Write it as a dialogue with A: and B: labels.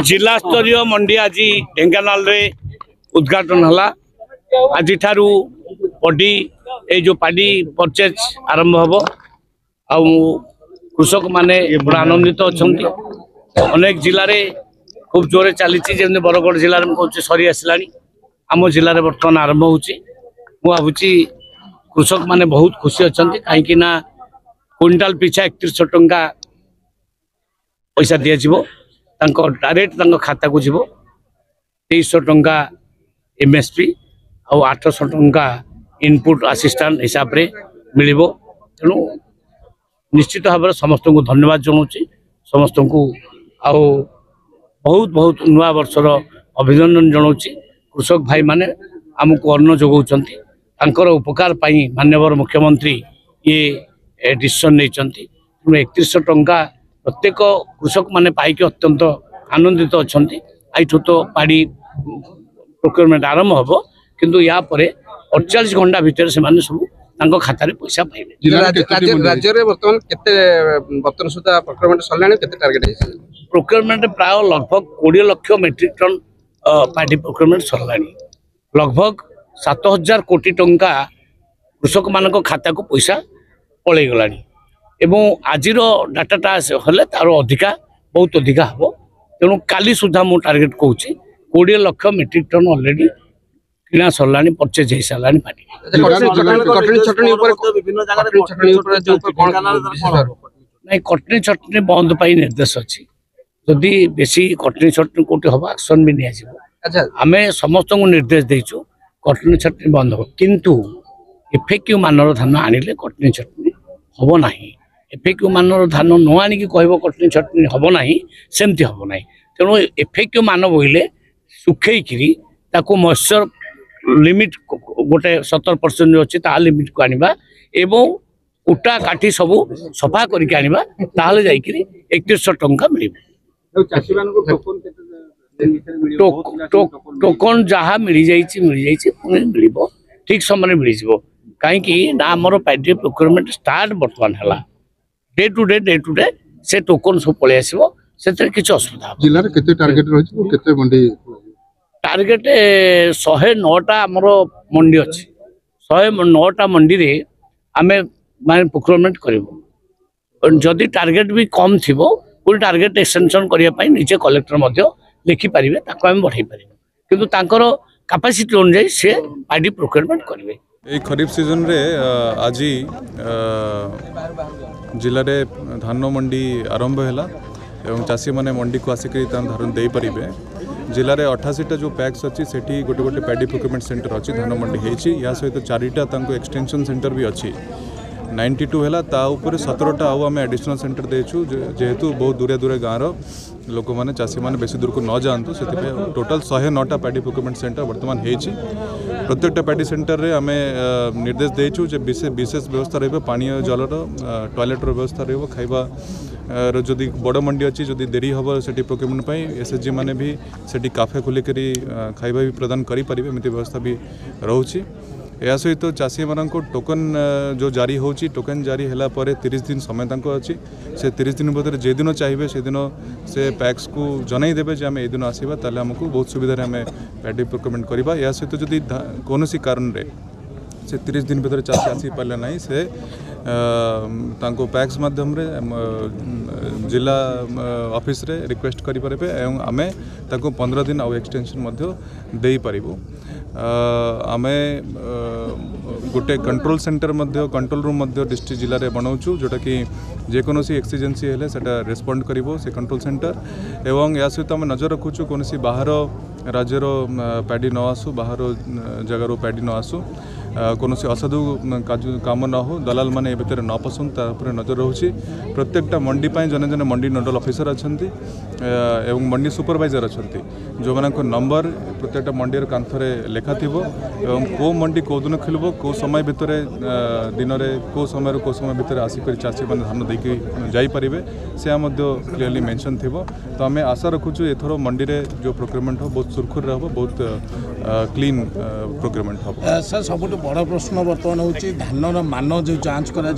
A: जिला स्तरीय मंडी आज ढेंकानाल रे उद्घाटन हला। आज ठारू पडी ए जो पाडी परचेज आरंभ हबो आ कृषक माने बड़ा आनंदित अछंती। अनेक जिले में खूब जोरे चली जमी बरगढ़ जिले में कहूँ सरी आसला आम जिले में बर्तमान आरंभ होची। भावुची कृषक माने बहुत खुशी अच्छा कहीं क्विंटाल पिछा 3100 टंका पैसा दिज्व डायरेक्ट खाता को जीव 2300 टंका एमएसपी और 800 टंका इनपुट असिस्टेंट हिसाब से मिल। तेणु निश्चित भाव समस्त को धन्यवाद जनाऊँ समस्त को आउ बहुत बहुत नुआ वर्षर अभिनंदन जनाऊँ। कृषक भाई माने आमको अन्न जोगाउछंती तांकर उपकार पाई माननीय मुख्यमंत्री ये डिसीजन नहीं। 3100 टंका प्रत्येक कृषक माने पाई अत्यंत आनंदित अच्छा। आइठू तो पाड़ी प्रोक्योरमेंट आरंभ हम किंतु या परे 48 घंटा भितर से माने सब तांको खाता रे पैसा पाइबे।
B: राज्य रे वर्तमान केते वर्तमान सुधा प्रोक्योरमेंट सरलाणी केते टारगेट है?
A: प्रोक्योरमेंट प्राय लगभग 20 lakh metric ton party procurement सरलाणी। लगभग 7000 कोटी टंका कृषक मान खाता को पैसा पलि गलानी एवं आज डाटाटा हेल्ले तार अधिका बहुत अधिका हम। तेणु काली सुधा मु टार्गेट कहूँ 20 लाख मेट्रिक टन ऑलरेडी किना सरलानी परचेज हो सारा पार्टी। नहीं कटनी छटनी बंद पाई निर्देश अच्छी जदि बेसी कटनी छटनी कौटी हम एक्शन भी नहीं। आम समस्त को निर्देश देचु कटनी छटनी बंद हो किंतु एफएक्यू मानर धान आनिले कटनी छटनी हम ना। एफएक्यू मानर धान न आनिकी कह कटनी छटनी हम ना सेमती हम ना। तेणु एफएक्यू मान बोले सुखेकरी मॉइस्चर लिमिट गोटे 70% अच्छी लिमिट को आनिबा एवं कुटा काठी सब सफा करके आनिबा ताहले जाइकरी 3100 टंका मिल। टोकन जहाँ मिल जाइए ठीक समय मिल जाव कहीं ना आमर पार्टी प्रोक्योरमेंट स्टार्ट बर्तमान है डे टू डे से टोकन सब पलि आसो से किसी असुविधा
C: जिले में केते टार्गेट रही केते मंडी
A: टार्गेट 109टा आमर मंडी अच्छी 109टा मंडी रे आमे माने प्रोक्योरमेंट करिवो। जदि टार्गेट भी कम थिबो पुल टार्गेट एक्सटेंशन करिया पई निजे कलेक्टर मध्य लिखि पारिबे ताको आमे बढ़ाई पारिबो किंतु तांकर कैपेसिटी अनुसार से पार्टी प्रोक्योरमेंट करिवे।
D: ए खरीफ सीजन रे आज जिले में धान मंडी आरंभ है एवं चाषी मैंने मंडी को आसिक धान दे पारे। जिले में 88टा जो पैक्स अच्छी से गोटे गोटे पैडी प्रोक्योरमेंट सेंटर अच्छी धान मंडी होती या सहित 4टा एक्सटेंशन सेंटर भी अच्छी 92 है ताऊपर 17टा आम एडिशनल सेंटर देचु जेहेतु बहुत दूरे दूरे गाँव लोक मैंने चाषी मैंने बेसी दूर को न जातु से टोटाल 109टा पैडी प्रोक्योरमेंट सेंटर बर्तमान होती। प्रत्येकटा पैडी सेंटर रे आमे निर्देश देचु जे विशेष व्यवस्था रही पानी जलर टॉयलेट व्यवस्था रही खाइबा जदि बड़ मंडी अच्छी जदि देरी हम से प्रोक्योरमेंट एसएचजी मैंने भी से काफे खोलिक खाइबा भी प्रदान करें एमती व्यवस्था भी रोचे। या सहित तो चाषी मान टोकन जो जारी होची टोकन जारी है 30 दिन समय अच्छी से 30 दिन भर जे दिन चाहिए से दिन से पैक्स को जनई देवे जे आम ए दिन आसवा ताले हमको बहुत सुविधा आम पैडी प्रोक्योरमेंट करवा। या सहित जदि कौन कारण रे से 30 दिन भर चाषी आसी पारे ना से पैक्स माध्यम रे जिला ऑफिस रे रिक्वेस्ट करि परबे एवं आमे ताको 15 दिन आउ एक्सटेंशन मध्य देई परिबो। आमे गोटे कंट्रोल सेंटर मध्य कंट्रोल रूम मध्य डिस्ट्रिक्ट जिले में बनाऊँ जोटा कि जेकोसी एक्सीजेंसी हेले सेटा रेस्पॉन्ड करिवो से कंट्रोल सेंटर एवं या सहित आम नजर रखुचु कौन बाहर राज्यर पैडी न आसू बाहर जगार पैडी न आसू कौन असाधु काम न हो दलाल मैंने भितर न पसंद तापर नजर रोचे। प्रत्येकटा मंडी जने जने मंडी नोडल ऑफिसर अच्छा एवं मंडी सुपरवाइजर अच्छा जो मान नंबर प्रत्येकटा मंडी कांथरे लेखा थी एवं कौ मंडी कौ दिन खोल कौ समय भितर दिन में कौ समय भितर आसिक चाषी मैंने धान देकी जापर से क्लीयरली मेंशन थी। तो आम आशा रखुचु एथर मंडी रे जो प्रोक्योरमेंट हो बहुत सुरखुर रहा बहुत क्लीन प्रोक्योरमेंट हम।
E: सर सब बड़ प्रश्न बर्तमान हूँ धान मान जो जांच कर